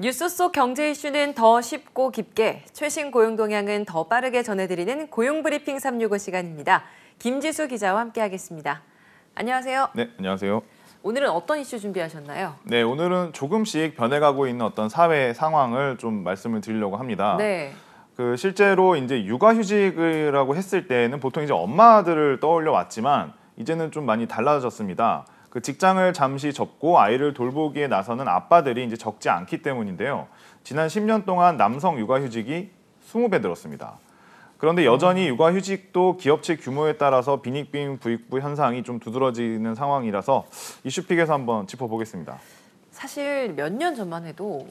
뉴스 속 경제 이슈는 더 쉽고 깊게, 최신 고용 동향은 더 빠르게 전해드리는 고용브리핑 365 시간입니다. 김지수 기자와 함께하겠습니다. 안녕하세요. 네, 안녕하세요. 오늘은 어떤 이슈 준비하셨나요? 네, 오늘은 조금씩 변해가고 있는 어떤 사회 상황을 좀 말씀을 드리려고 합니다. 네. 실제로 이제 육아휴직이라고 했을 때는 보통 이제 엄마들을 떠올려 왔지만 이제는 좀 많이 달라졌습니다. 직장을 잠시 접고 아이를 돌보기에 나서는 아빠들이 이제 적지 않기 때문인데요. 지난 10년 동안 남성 육아휴직이 20배 늘었습니다. 그런데 여전히 육아휴직도 기업체 규모에 따라서 빈익빈 부익부 현상이 좀 두드러지는 상황이라서 이슈픽에서 한번 짚어보겠습니다. 사실 몇 년 전만 해도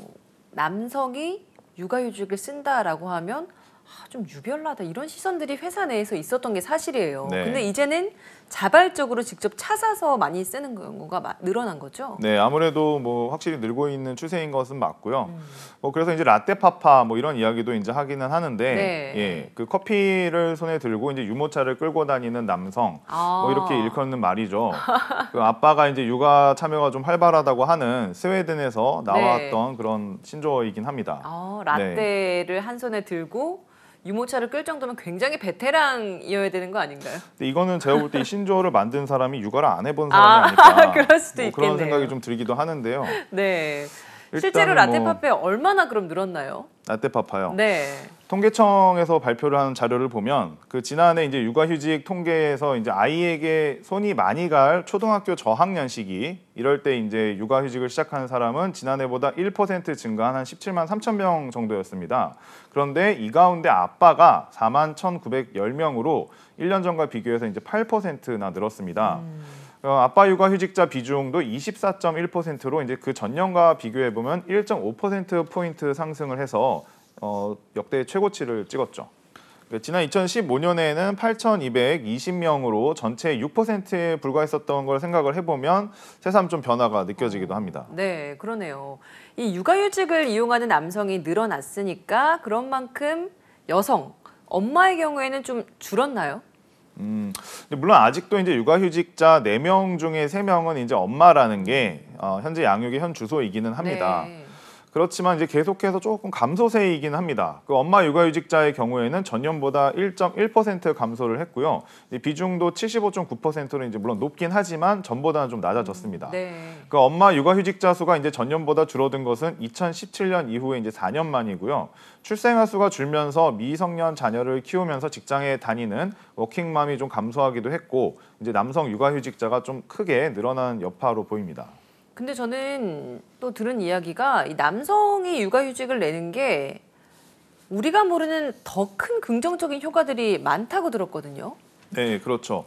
남성이 육아휴직을 쓴다라고 하면 좀 유별나다 이런 시선들이 회사 내에서 있었던 게 사실이에요. 네. 근데 이제는 자발적으로 직접 찾아서 많이 쓰는 경우가 늘어난 거죠? 네, 아무래도 뭐 확실히 늘고 있는 추세인 것은 맞고요. 그래서 이제 라떼파파 뭐 이런 이야기도 이제 하기는 하는데, 네. 예, 커피를 손에 들고 이제 유모차를 끌고 다니는 남성, 뭐 이렇게 일컫는 말이죠. 아빠가 이제 육아 참여가 좀 활발하다고 하는 스웨덴에서 나왔던 네. 그런 신조어이긴 합니다. 라떼를 한 손에 들고 유모차를 끌 정도면 굉장히 베테랑이어야 되는 거 아닌가요? 근데 이거는 제가 볼 때 이 신조어를 만든 사람이 육아를 안 해본 사람이 아닐까. 그럴 수도 있겠네요. 그런 생각이 좀 들기도 하는데요. 네. 실제로 라떼파페 얼마나 그럼 늘었나요? 라떼파파요. 네. 통계청에서 발표를 한 자료를 보면 지난해 이제 육아휴직 통계에서 이제 아이에게 손이 많이 갈 초등학교 저학년 시기 이럴 때 이제 육아휴직을 시작한 사람은 지난해보다 1% 증가한 한 17만 3천 명 정도였습니다. 그런데 이 가운데 아빠가 4만 1,910명으로 1년 전과 비교해서 이제 8%나 늘었습니다. 아빠 육아휴직자 비중도 24.1%로 이제 그 전년과 비교해 보면 1.5%포인트 상승을 해서 역대 최고치를 찍었죠. 지난 2015년에는 8,220명으로 전체 6%에 불과했었던 걸 생각을 해보면 새삼 좀 변화가 느껴지기도 합니다. 네, 그러네요. 이 육아휴직을 이용하는 남성이 늘어났으니까 그런 만큼 여성, 엄마의 경우에는 좀 줄었나요? 물론 아직도 이제 육아휴직자 4명 중에 3명은 이제 엄마라는 게 현재 양육의 현 주소이기는 합니다. 네. 그렇지만 이제 계속해서 조금 감소세이긴 합니다. 엄마 육아휴직자의 경우에는 전년보다 1.1% 감소를 했고요. 비중도 75.9%로 이제 물론 높긴 하지만 전보다는 좀 낮아졌습니다. 네. 엄마 육아휴직자 수가 이제 전년보다 줄어든 것은 2017년 이후에 이제 4년 만이고요. 출생아 수가 줄면서 미성년 자녀를 키우면서 직장에 다니는 워킹맘이 좀 감소하기도 했고 이제 남성 육아휴직자가 좀 크게 늘어난 여파로 보입니다. 근데 저는 또 들은 이야기가 이 남성이 육아휴직을 내는 게 우리가 모르는 더 큰 긍정적인 효과들이 많다고 들었거든요. 네, 그렇죠.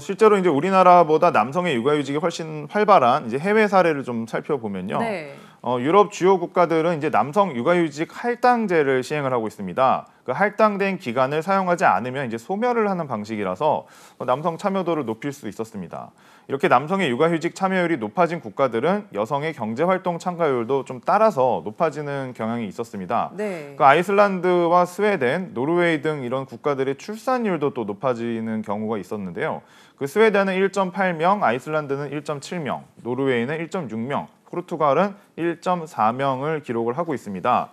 실제로 이제 우리나라보다 남성의 육아휴직이 훨씬 활발한 이제 해외 사례를 좀 살펴보면요. 네. 유럽 주요 국가들은 이제 남성 육아휴직 할당제를 시행을 하고 있습니다. 할당된 기간을 사용하지 않으면 이제 소멸을 하는 방식이라서 남성 참여도를 높일 수 있었습니다. 이렇게 남성의 육아휴직 참여율이 높아진 국가들은 여성의 경제활동 참가율도 좀 따라서 높아지는 경향이 있었습니다. 네. 아이슬란드와 스웨덴, 노르웨이 등 이런 국가들의 출산율도 또 높아지는 경우가 있었는데요. 스웨덴은 1.8명, 아이슬란드는 1.7명, 노르웨이는 1.6명, 포르투갈은 1.4명을 기록을 하고 있습니다.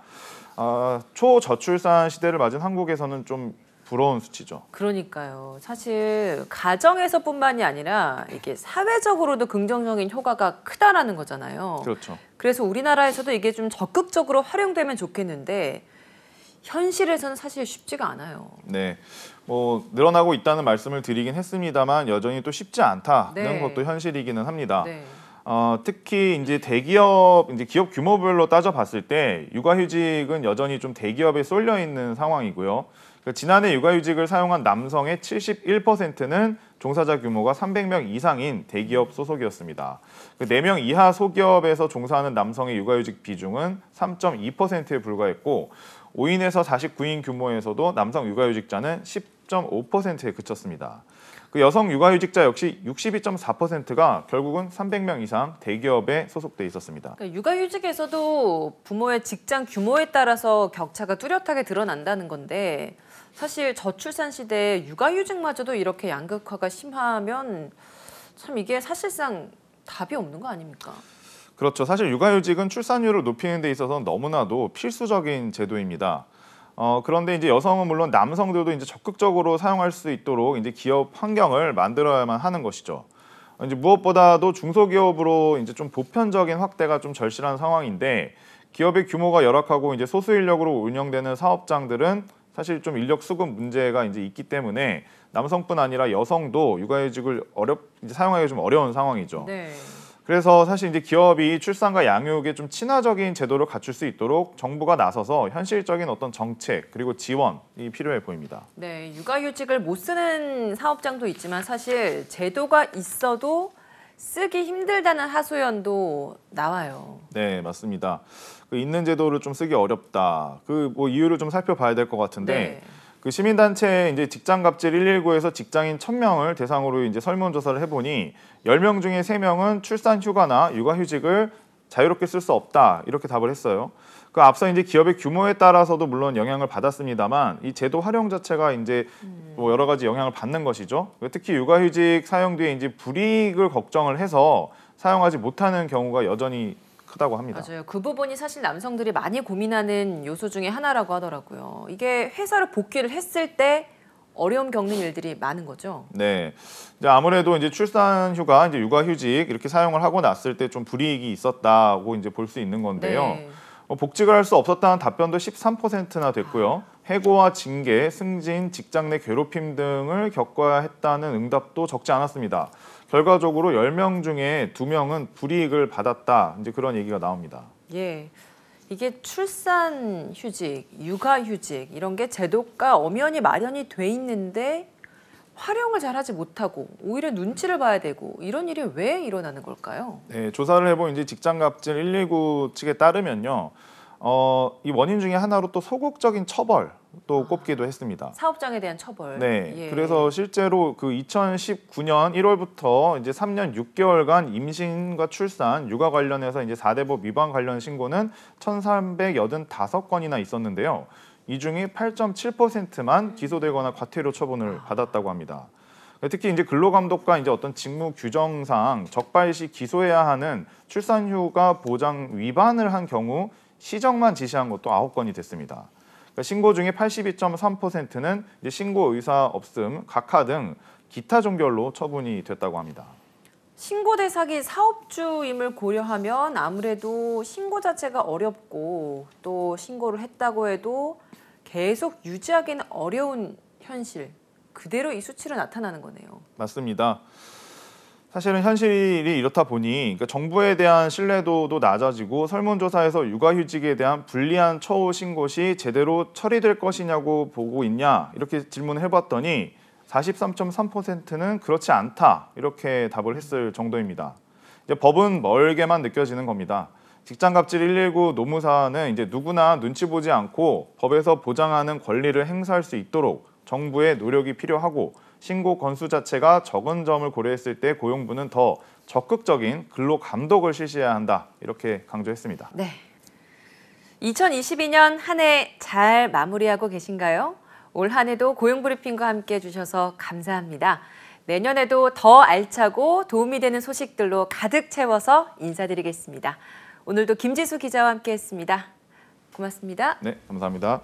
초저출산 시대를 맞은 한국에서는 좀 부러운 수치죠. 그러니까요. 사실 가정에서뿐만이 아니라 이게 사회적으로도 긍정적인 효과가 크다라는 거잖아요. 그렇죠. 그래서 우리나라에서도 이게 좀 적극적으로 활용되면 좋겠는데 현실에서는 사실 쉽지가 않아요. 네, 늘어나고 있다는 말씀을 드리긴 했습니다만 여전히 또 쉽지 않다는 네. 것도 현실이기는 합니다. 네. 특히 이제 대기업, 이제 기업 규모별로 따져봤을 때 육아휴직은 여전히 좀 대기업에 쏠려 있는 상황이고요. 지난해 육아휴직을 사용한 남성의 71%는 종사자 규모가 300명 이상인 대기업 소속이었습니다. 4명 이하 소기업에서 종사하는 남성의 육아휴직 비중은 3.2%에 불과했고 5인에서 49인 규모에서도 남성 육아휴직자는 10.5%에 그쳤습니다. 여성 육아휴직자 역시 62.4%가 결국은 300명 이상 대기업에 소속돼 있었습니다. 그러니까 육아휴직에서도 부모의 직장 규모에 따라서 격차가 뚜렷하게 드러난다는 건데 사실 저출산 시대에 육아휴직마저도 이렇게 양극화가 심하면 참 이게 사실상 답이 없는 거 아닙니까? 그렇죠. 사실 육아휴직은 출산율을 높이는 데 있어서 너무나도 필수적인 제도입니다. 그런데 이제 여성은 물론 남성들도 이제 적극적으로 사용할 수 있도록 이제 기업 환경을 만들어야만 하는 것이죠. 이제 무엇보다도 중소기업으로 이제 좀 보편적인 확대가 좀 절실한 상황인데 기업의 규모가 열악하고 이제 소수 인력으로 운영되는 사업장들은 사실 좀 인력 수급 문제가 이제 있기 때문에 남성뿐 아니라 여성도 육아휴직을 이제 사용하기가 좀 어려운 상황이죠. 네. 그래서 사실 이제 기업이 출산과 양육에 좀 친화적인 제도를 갖출 수 있도록 정부가 나서서 현실적인 어떤 정책 그리고 지원이 필요해 보입니다. 네, 육아휴직을 못 쓰는 사업장도 있지만 사실 제도가 있어도 쓰기 힘들다는 하소연도 나와요. 네, 맞습니다. 그 있는 제도를 좀 쓰기 어렵다. 그 뭐 이유를 좀 살펴봐야 될 것 같은데 네. 그 시민단체 이제 직장갑질 119에서 직장인 1,000명을 대상으로 이제 설문조사를 해보니 10명 중에 3명은 출산 휴가나 육아휴직을 자유롭게 쓸 수 없다 이렇게 답을 했어요. 그 앞서 이제 기업의 규모에 따라서도 물론 영향을 받았습니다만 이 제도 활용 자체가 이제 뭐 여러 가지 영향을 받는 것이죠. 특히 육아휴직 사용 뒤에 이제 불이익을 걱정을 해서 사용하지 못하는 경우가 여전히 크다고 합니다. 맞아요. 그 부분이 사실 남성들이 많이 고민하는 요소 중에 하나라고 하더라고요. 이게 회사를 복귀를 했을 때 어려움 겪는 일들이 많은 거죠. 네, 이제 아무래도 이제 출산 휴가, 이제 육아휴직 이렇게 사용을 하고 났을 때 좀 불이익이 있었다고 이제 볼 수 있는 건데요. 네. 복직을 할 수 없었다는 답변도 13%나 됐고요. 해고와 징계, 승진, 직장 내 괴롭힘 등을 겪어야 했다는 응답도 적지 않았습니다. 결과적으로 10명 중에 2명은 불이익을 받았다. 이제 그런 얘기가 나옵니다. 예. 이게 출산 휴직, 육아 휴직 이런 게 제도가 엄연히 마련이 돼 있는데 활용을 잘하지 못하고 오히려 눈치를 봐야 되고 이런 일이 왜 일어나는 걸까요? 네, 조사를 해본 이제 직장갑질 119 측에 따르면요. 이 원인 중에 하나로 또 소극적인 처벌 또 꼽기도 했습니다. 사업장에 대한 처벌. 네, 예. 그래서 실제로 그 2019년 1월부터 이제 3년 6개월간 임신과 출산, 육아 관련해서 이제 4대법 위반 관련 신고는 1,385건이나 있었는데요. 이 중에 8.7%만 기소되거나 과태료 처분을 받았다고 합니다. 특히 이제 근로감독과 이제 어떤 직무 규정상 적발시 기소해야 하는 출산휴가 보장 위반을 한 경우 시정만 지시한 것도 9건이 됐습니다. 그러니까 신고 중에 82.3%는 이제 신고 의사 없음, 각하 등 기타 종결로 처분이 됐다고 합니다. 신고 대상이 사업주임을 고려하면 아무래도 신고 자체가 어렵고 또 신고를 했다고 해도 계속 유지하기는 어려운 현실. 그대로 이 수치로 나타나는 거네요. 맞습니다. 사실은 현실이 이렇다 보니 그러니까 정부에 대한 신뢰도도 낮아지고 설문조사에서 육아휴직에 대한 불리한 처우 신고 시 제대로 처리될 것이냐고 보고 있냐 이렇게 질문을 해봤더니 43.3%는 그렇지 않다 이렇게 답을 했을 정도입니다. 이제 법은 멀게만 느껴지는 겁니다. 직장갑질 119 노무사는 이제 누구나 눈치 보지 않고 법에서 보장하는 권리를 행사할 수 있도록 정부의 노력이 필요하고 신고 건수 자체가 적은 점을 고려했을 때 고용부는 더 적극적인 근로 감독을 실시해야 한다 이렇게 강조했습니다. 네. 2022년 한 해 잘 마무리하고 계신가요? 올 한 해도 고용브리핑과 함께 해주셔서 감사합니다. 내년에도 더 알차고 도움이 되는 소식들로 가득 채워서 인사드리겠습니다. 오늘도 김지수 기자와 함께했습니다. 고맙습니다. 네, 감사합니다.